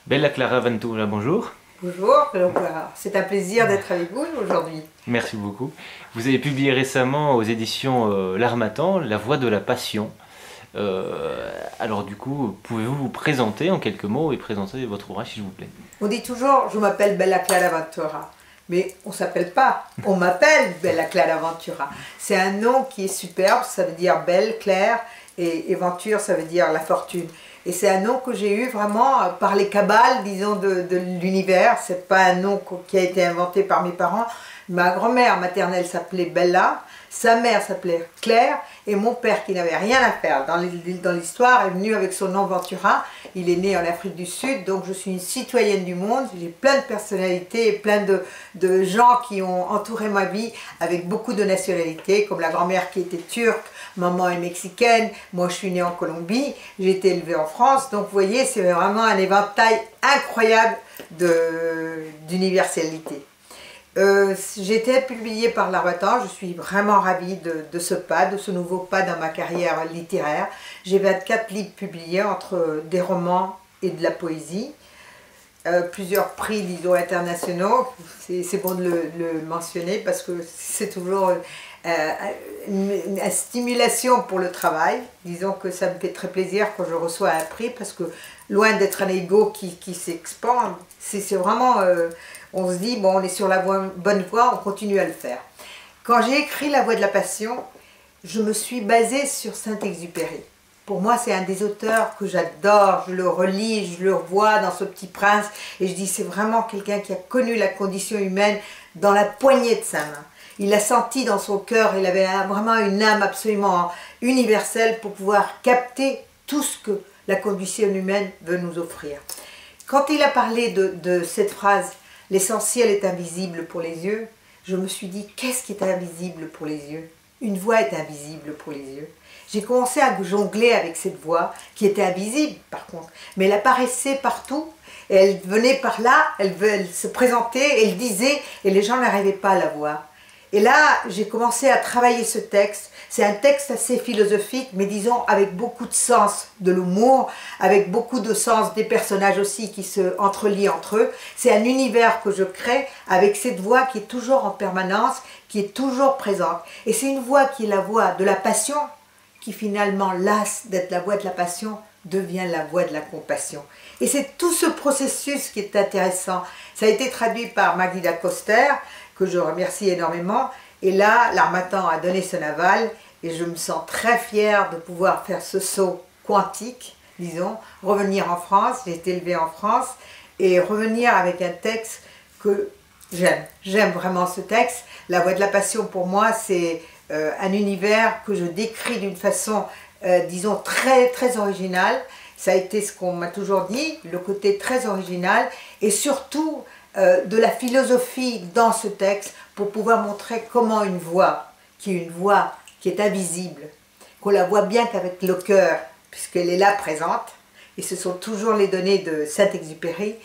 Bella Clara Ventura, bonjour. Bonjour, c'est un plaisir d'être avec vous aujourd'hui. Merci beaucoup. Vous avez publié récemment aux éditions L'Harmattan, La Voix de la Passion. Alors du coup, pouvez-vous vous présenter en quelques mots et présenter votre ouvrage s'il vous plaît? On dit toujours, je m'appelle Bella Clara Ventura, mais on ne s'appelle pas, on m'appelle Bella Clara Ventura. C'est un nom qui est superbe, ça veut dire belle, claire, et Venture, ça veut dire la fortune. Et c'est un nom que j'ai eu vraiment par les cabales, disons, de l'univers. C'est pas un nom qui a été inventé par mes parents. Ma grand-mère maternelle s'appelait Bella, sa mère s'appelait Claire, et mon père, qui n'avait rien à faire dans l'histoire, est venu avec son nom Ventura. Il est né en Afrique du Sud, donc je suis une citoyenne du monde. J'ai plein de personnalités et plein de gens qui ont entouré ma vie avec beaucoup de nationalités, comme la grand-mère qui était turque, maman est mexicaine, moi je suis née en Colombie, j'ai été élevée en France. Donc vous voyez, c'est vraiment un éventail incroyable d'universalité. J'ai été publiée par L'Harmattan, je suis vraiment ravie de ce pas, de ce nouveau pas dans ma carrière littéraire. J'ai 24 livres publiés entre des romans et de la poésie. Plusieurs prix, disons, internationaux, c'est bon de le mentionner parce que c'est toujours une stimulation pour le travail. Disons que ça me fait très plaisir quand je reçois un prix parce que loin d'être un ego qui s'expande, c'est vraiment, on se dit, bon, on est sur la bonne voie, on continue à le faire. Quand j'ai écrit La Voix de la Passion, je me suis basée sur Saint-Exupéry. Pour moi, c'est un des auteurs que j'adore, je le relis, je le revois dans Ce Petit Prince, et je dis, c'est vraiment quelqu'un qui a connu la condition humaine dans la poignée de sa main. Il l'a senti dans son cœur, il avait vraiment une âme absolument universelle pour pouvoir capter tout ce que la condition humaine veut nous offrir. Quand il a parlé de cette phrase, « L'essentiel est invisible pour les yeux », je me suis dit, qu'est-ce qui est invisible pour les yeux? Une voix est invisible pour les yeux. J'ai commencé à jongler avec cette voix, qui était invisible par contre, mais elle apparaissait partout, et elle venait par là, elle se présentait, elle disait, et les gens n'arrivaient pas à la voir. Et là, j'ai commencé à travailler ce texte. C'est un texte assez philosophique, mais disons avec beaucoup de sens de l'humour, avec beaucoup de sens des personnages aussi qui se entrelient entre eux. C'est un univers que je crée avec cette voix qui est toujours en permanence, qui est toujours présente. Et c'est une voix qui est la voix de la passion, qui finalement, lasse d'être la voix de la passion, devient la voix de la compassion. Et c'est tout ce processus qui est intéressant. Ça a été traduit par Magda Coster, que je remercie énormément. Et là, L'Harmattan a donné son aval et je me sens très fière de pouvoir faire ce saut quantique, disons, revenir en France. J'ai été élevée en France et revenir avec un texte que j'aime. J'aime vraiment ce texte. La Voix de la Passion, pour moi, c'est un univers que je décris d'une façon, disons, très, très originale. Ça a été ce qu'on m'a toujours dit, le côté très original et surtout de la philosophie dans ce texte pour pouvoir montrer comment une voix qui est invisible, qu'on la voit bien qu'avec le cœur, puisqu'elle est là présente, et ce sont toujours les données de Saint-Exupéry,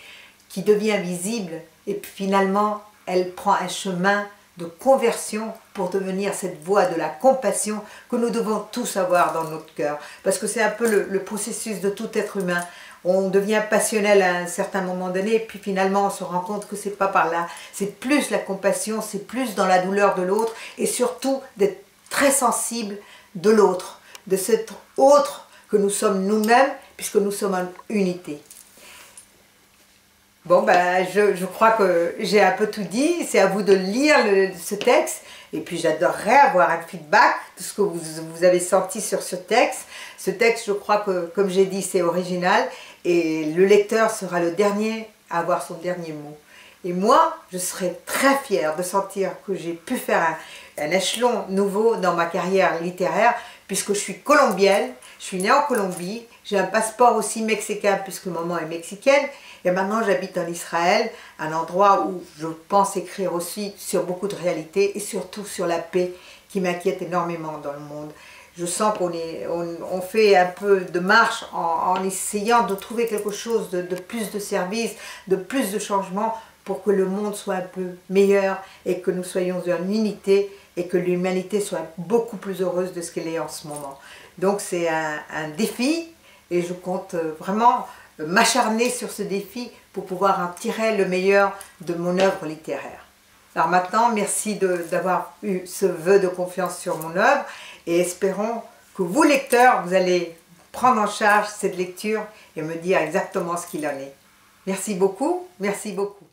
qui devient visible et puis finalement elle prend un chemin de conversion pour devenir cette voie de la compassion que nous devons tous avoir dans notre cœur. Parce que c'est un peu le processus de tout être humain. On devient passionnel à un certain moment donné, et puis finalement on se rend compte que c'est pas par là. C'est plus la compassion, c'est plus dans la douleur de l'autre, et surtout d'être très sensible de l'autre, de cet autre que nous sommes nous-mêmes, puisque nous sommes en unité. Bon, ben, je crois que j'ai un peu tout dit, c'est à vous de lire ce texte, et puis j'adorerais avoir un feedback de ce que vous avez senti sur ce texte. Ce texte, je crois que, comme j'ai dit, c'est original, et le lecteur sera le dernier à avoir son dernier mot. Et moi, je serais très fière de sentir que j'ai pu faire un échelon nouveau dans ma carrière littéraire, puisque je suis colombienne, je suis née en Colombie, j'ai un passeport aussi mexicain puisque maman est mexicaine, et maintenant j'habite en Israël, un endroit où je pense écrire aussi sur beaucoup de réalités et surtout sur la paix qui m'inquiète énormément dans le monde. Je sens qu'on fait un peu de marche en essayant de trouver quelque chose de plus de service, de plus de changement pour que le monde soit un peu meilleur et que nous soyons en unité et que l'humanité soit beaucoup plus heureuse de ce qu'elle est en ce moment. Donc c'est un défi et je compte vraiment m'acharner sur ce défi pour pouvoir en tirer le meilleur de mon œuvre littéraire. Alors maintenant, merci d'avoir eu ce vœu de confiance sur mon œuvre et espérons que vous, lecteurs, vous allez prendre en charge cette lecture et me dire exactement ce qu'il en est. Merci beaucoup, merci beaucoup.